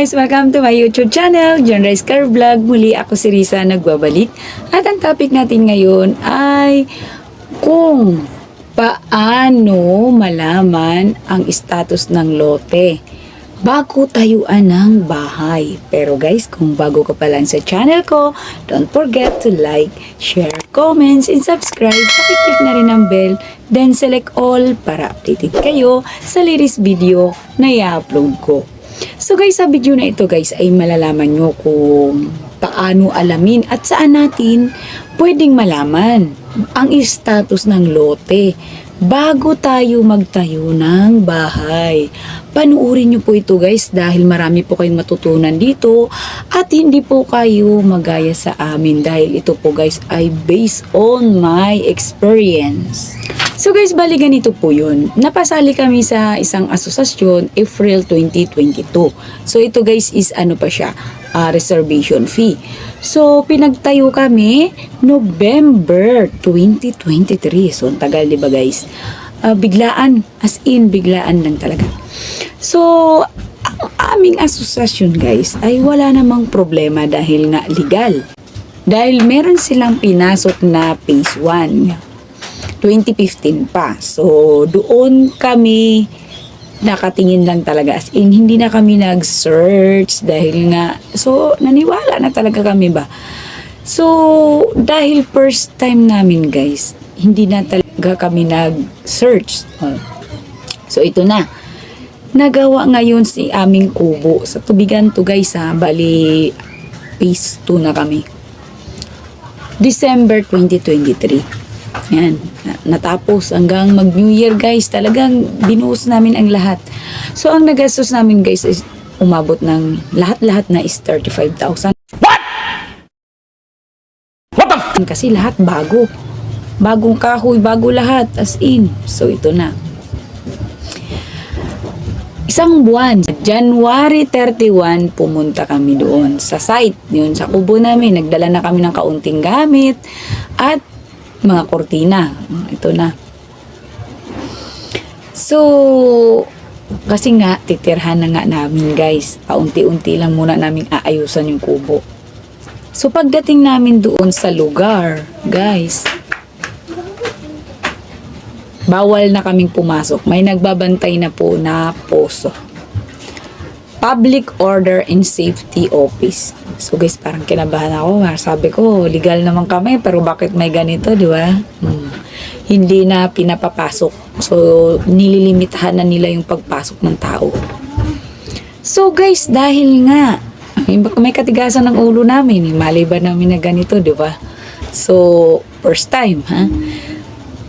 guys! Welcome to my YouTube channel, John Rice Car Vlog. Muli ako si Risa nagbabalik. At ang topic natin ngayon ay kung paano malaman ang status ng lote bago tayuan ng bahay. Pero guys, kung bago ka pa lang sa channel ko, don't forget to like, share, comments, and subscribe. Pakiclick na rin ang bell, then select all para updated kayo sa latest video na i-upload ko. So guys, sa video na ito guys ay malalaman nyo kung paano alamin at saan natin pwedeng malaman ang status ng lote bago tayo magtayo ng bahay. Panuorin nyo po ito guys dahil marami po kayong matutunan dito at hindi po kayo magaya sa amin dahil ito po guys ay based on my experience. So guys, bali ganito po yun. Napasali kami sa isang asosasyon April 2022. So ito guys is ano pa siya, reservation fee. So pinagtayo kami November 2023. So ang tagal diba guys? Biglaan, as in biglaan lang talaga. So ang aming asosasyon guys ay wala namang problema dahil nga legal. Dahil meron silang pinasok na phase 1. 2015 pa. So, doon kami nakatingin lang talaga. As in, hindi na kami nag-search dahil nga, so, naniwala na talaga kami ba. So, dahil first time namin guys, hindi na talaga kami nag-search. So, ito na. Nagawa ngayon si aming kubo. Sa tubigan to guys ha, bali, phase 2 na kami. December 2023. Yan, natapos hanggang mag New Year guys, talagang binuhos namin ang lahat. So ang nagastos namin guys is umabot ng lahat-lahat na is 35,000. What? Kasi lahat bago. Bagong kahoy, bago lahat as in. So ito na. Isang buwan, January 31, pumunta kami doon sa site. Yun, sa kubo namin, nagdala na kami ng kaunting gamit at mga kortina. Ito na. So, kasi nga, titirhan na nga namin guys. Paunti-unti lang muna namin aayusan yung kubo. So, pagdating namin doon sa lugar, guys, bawal na kaming pumasok. May nagbabantay na po na poso. Public Order and Safety Office. So guys, parang kinabahan ako. Sabi ko, legal naman kami, pero bakit may ganito, di ba? Hindi na pinapapasok. So, nililimitahan na nila yung pagpasok ng tao. So guys, dahil nga, may katigasan ng ulo namin. Malay ba namin na ganito, di ba? So, first time, ha?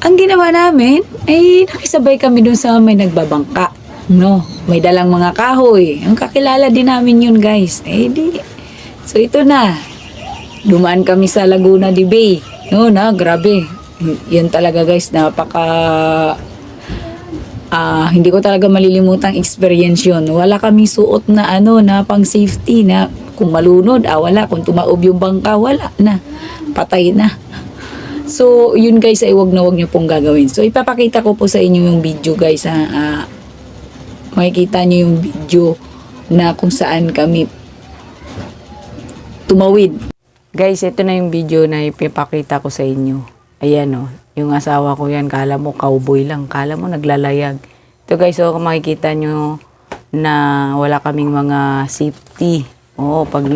Ang ginawa namin, ay nakisabay kami dun sa may nagbabangka. No, may dalang mga kahoy. Ang kakilala din namin yun guys. So ito na. Dumaan kami sa Laguna de Bay. No, grabe. Yun talaga guys, napaka hindi ko talaga malilimutang experience yun. Wala kaming suot na na pang safety na kung malunod, wala. Kung tumaob yung bangka, wala na. Patay na. So, yun guys ay wag nyo pong gagawin. So, ipapakita ko po sa inyo yung video guys makikita nyo yung video na kung saan kami tumawid. Guys, ito na yung video na ipapakita ko sa inyo. Ayan yung asawa ko yan, kala mo cowboy lang, kala mo naglalayag. Ito guys, makikita nyo na wala kaming mga safety. Pag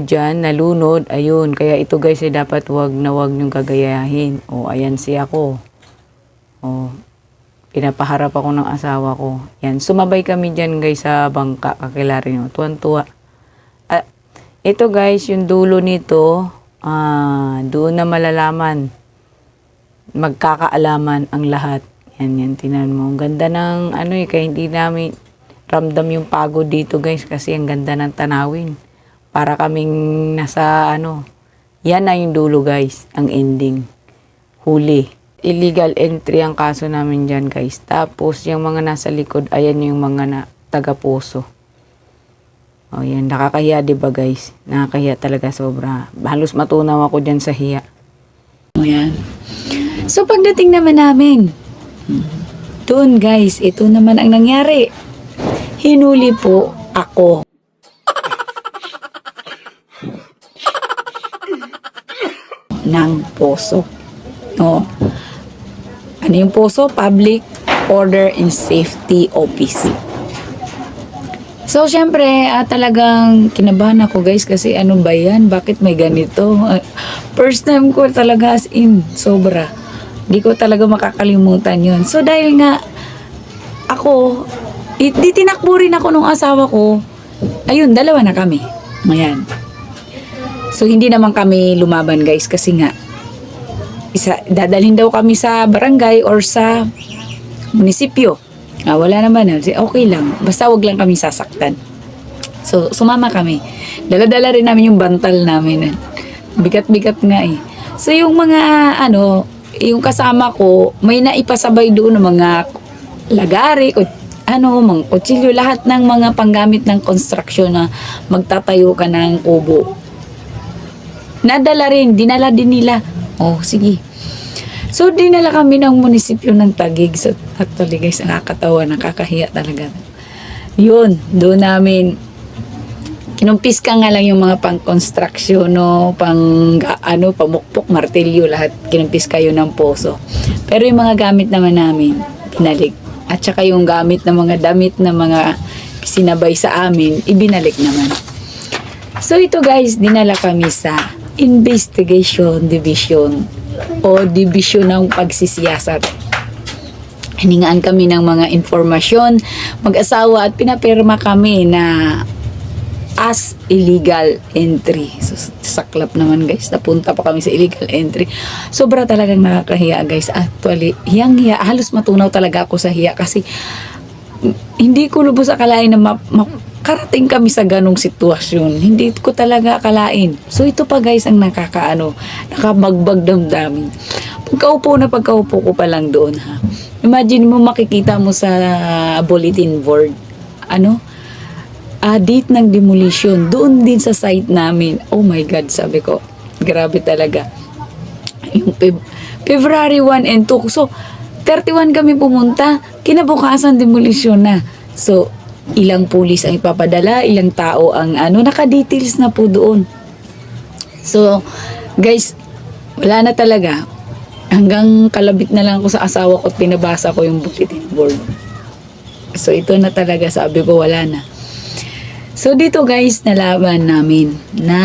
dyan, nalunod, ayun. Kaya ito guys, dapat wag nyong gagayahin. Ayan siya ako. Pinapaharap ako ng asawa ko. Yan, sumabay kami dyan guys sa bangka, kakilala nyo. Tuwan-tuwa. Ito guys, yung dulo nito, doon na malalaman. Magkakaalaman ang lahat. Yan, tinan mo. Ang ganda ng kaya hindi namin ramdam yung pagod dito guys kasi ang ganda ng tanawin. Para kaming nasa yan na yung dulo guys, ang ending. Huli. Illegal entry ang kaso namin dyan guys. Tapos yung mga nasa likod, ayan yung mga taga-puso. Yan, nakakahiya diba guys? Nakakahiya talaga sobra. Halos matunaw ako dyan sa hiya. Yan. So pagdating naman namin, doon guys, ito naman ang nangyari. Hinuli po ako. Ng poso. No. Ano yung poso? Public Order and Safety Office. So, syempre, talagang kinabahan ako guys kasi ano ba yan? Bakit may ganito? First time ko talaga as in, sobra. Hindi ko talaga makakalimutan yun. So, dahil nga ako, di tinakbo rin ako nung asawa ko. Ayun, dalawa na kami. Ayan. So, hindi naman kami lumaban guys kasi nga, dadalhin daw kami sa barangay or sa munisipyo. Wala naman. Okay lang. Basta wag lang kami sasaktan. So, sumama kami. Dala-dala rin namin yung bantal namin. Bigat-bigat nga eh. So, yung mga, yung kasama ko, may naipasabay doon ng mga lagari, mga kutsilyo, lahat ng mga panggamit ng construction na magtatayo ka ng kubo. Nadala rin, dinala din nila. Sige. So, dinala kami ng munisipyo ng Taguig. So, actually guys, nakakatawa, nakakahiya talaga. Yun, doon namin, kinumpis ka nga lang yung mga pang-construction, no? Pamukpok, martilyo, lahat, kinumpis kayo ng poso. Pero yung mga gamit naman namin, binalik. At saka yung gamit ng mga damit na mga sinabay sa amin, ibinalik naman. So, ito guys, dinala kami sa Investigation Division o Division ng Pagsisiyasat. Hiningaan kami ng mga informasyon, mag-asawa, at pinapirma kami na as illegal entry. So, saklap naman guys, napunta pa kami sa illegal entry. Sobra talagang nakakahiya guys. Actually, hiyang-hiya, halos matunaw talaga ako sa hiya kasi hindi ko lubos akalain na karating kami sa ganong sitwasyon. Hindi ko talaga akalain. So, ito pa guys ang nakamagbag damdamin. Pagkaupo ko pa lang doon ha. Imagine mo makikita mo sa bulletin board. Date ng demolition. Doon din sa site namin. Oh my God, sabi ko. Grabe talaga. Yung February 1 and 2. So, 31 kami pumunta. Kinabukasan demolition na. So, ilang pulis ang ipapadala, ilang tao ang naka-details na po doon. So, guys, wala na talaga. Hanggang kalabit na lang ako sa asawa ko at pinabasa ko yung bulletin board. So, ito na talaga, sabi ko, wala na. So, dito guys, nalaman namin na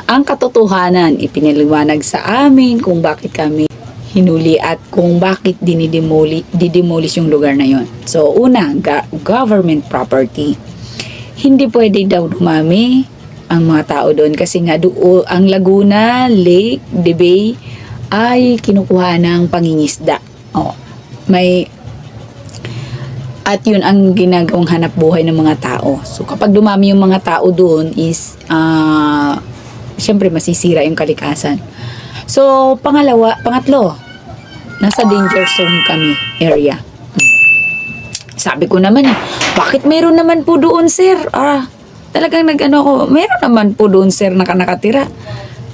ang katotohanan ipinaliwanag sa amin kung bakit kami hinuli at kung bakit didemolish yung lugar na yon. So, una, government property. Hindi pwede daw dumami ang mga tao doon kasi nga ang Laguna, Lake, the Bay ay kinukuha ng pangingisda. At yun ang ginagawang hanap buhay ng mga tao. So, kapag dumami yung mga tao doon is, syempre masisira yung kalikasan. So, pangatlo, nasa danger zone kami area. Sabi ko naman bakit meron naman po doon sir? Talagang meron naman po doon sir na nakatira.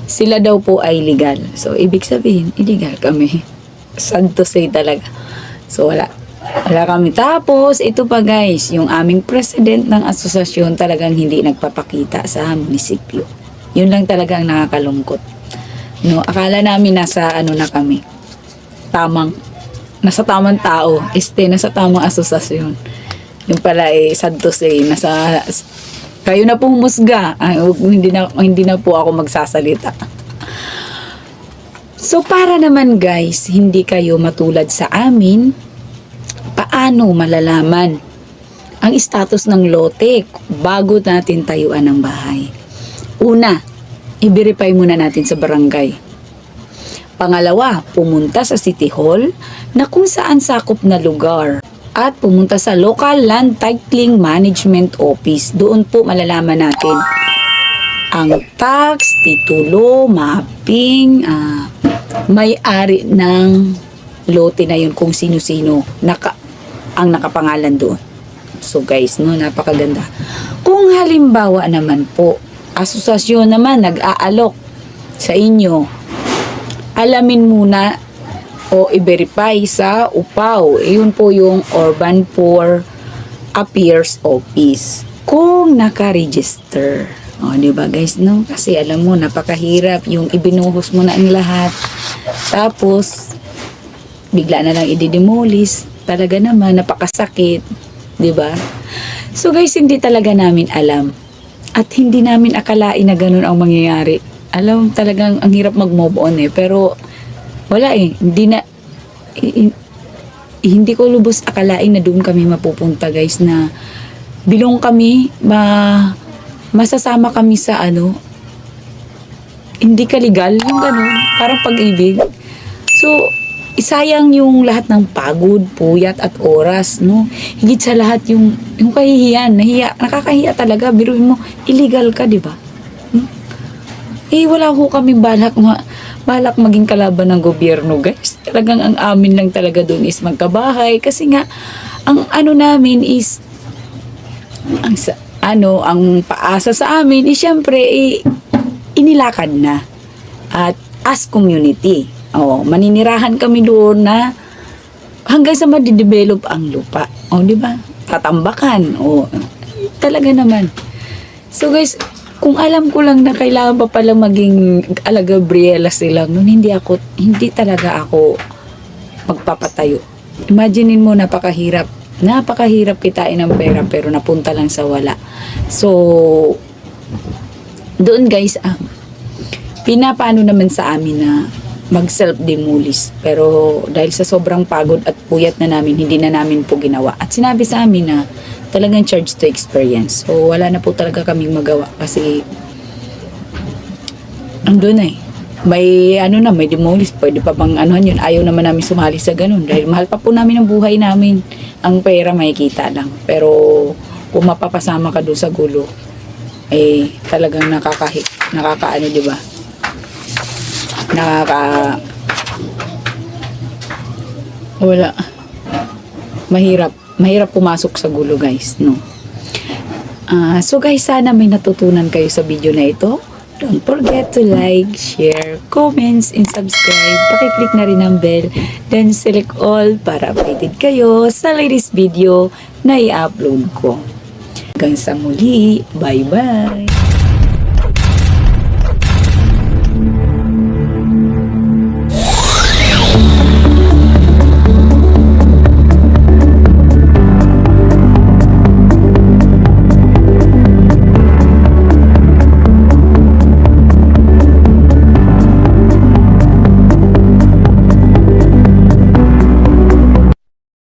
Sila daw po ay legal. So, ibig sabihin, illegal kami. Sad to say talaga. So, wala kami. Tapos, ito pa guys, yung aming president ng asosasyon talagang hindi nagpapakita sa munisipyo. Yun lang talagang nakakalungkot. Akala namin nasa na kami. Nasa tamang tao. Nasa tamang asosasyon. Yung pala sad to say, kayo na pong musga. Hindi na po ako magsasalita. So, para naman guys, hindi kayo matulad sa amin, paano malalaman ang status ng lote bago natin tayuan ng bahay? Una, i-verify muna natin sa barangay. Pangalawa, pumunta sa City Hall na kung saan sakop na lugar. At pumunta sa Local Land Titling Management Office. Doon po malalaman natin ang tax, titulo, mapping, may-ari ng lote na yun kung sino-sino ang nakapangalan doon. So guys, napakaganda. Kung halimbawa naman po, asosasyon naman nag-aalok sa inyo, alamin muna o i-verify sa UPAW. Yun po yung Urban Poor Affairs Office. kung naka-register. O, di ba guys, no? Kasi alam mo, napakahirap yung ibinuhos mo na ang lahat. Tapos, bigla na lang i-demolish. Talaga naman, napakasakit. Di ba? So guys, hindi talaga namin alam. At hindi namin akalain na ganun ang mangyayari. Alam, talagang ang hirap mag-move on eh. Pero, wala eh. Hindi ko lubos akalain na doon kami mapupunta guys, na bilong kami, masasama kami sa hindi ka legal, yung ganun, parang pag-ibig. So, isayang yung lahat ng pagod, puyat at oras, no? Higit sa lahat yung kahihiyan, nakakahiya talaga, biruin mo, illegal ka, di ba? Wala ho kami balak maging kalaban ng gobyerno, guys. Talagang ang amin lang talaga doon is magkabahay. Kasi nga, ang namin is, ang paasa sa amin is syempre, inilakad na. At as community, maninirahan kami doon na hanggang sa madidevelop ang lupa. Di ba? Tatambakan. Talaga naman. So guys, kung alam ko lang na kailangan pa pala maging ala-Gabriela silang nun, hindi talaga ako magpapatayo. Imaginein mo, napakahirap kitain ng pera pero napunta lang sa wala. So, doon guys, pinapano naman sa amin na mag self-demolish. Pero dahil sa sobrang pagod at puyat na namin, hindi na namin po ginawa. At sinabi sa amin na talagang charge to experience. So, wala na po talaga kaming magawa kasi andun eh. May may demolish. Pwede pa bang yun. Ayaw naman namin sumali sa ganun. Dahil mahal pa po namin ang buhay namin. Ang pera makikita lang. Pero kung mapapasama ka doon sa gulo, talagang nakakaano, di ba? Wala. Mahirap pumasok sa gulo guys, no? So guys, sana may natutunan kayo sa video na ito. Don't forget to like, share, comments, and subscribe. Pakiclick na rin ang bell, then select all para updated kayo sa latest video na i-upload ko. Hanggang sa muli, bye-bye!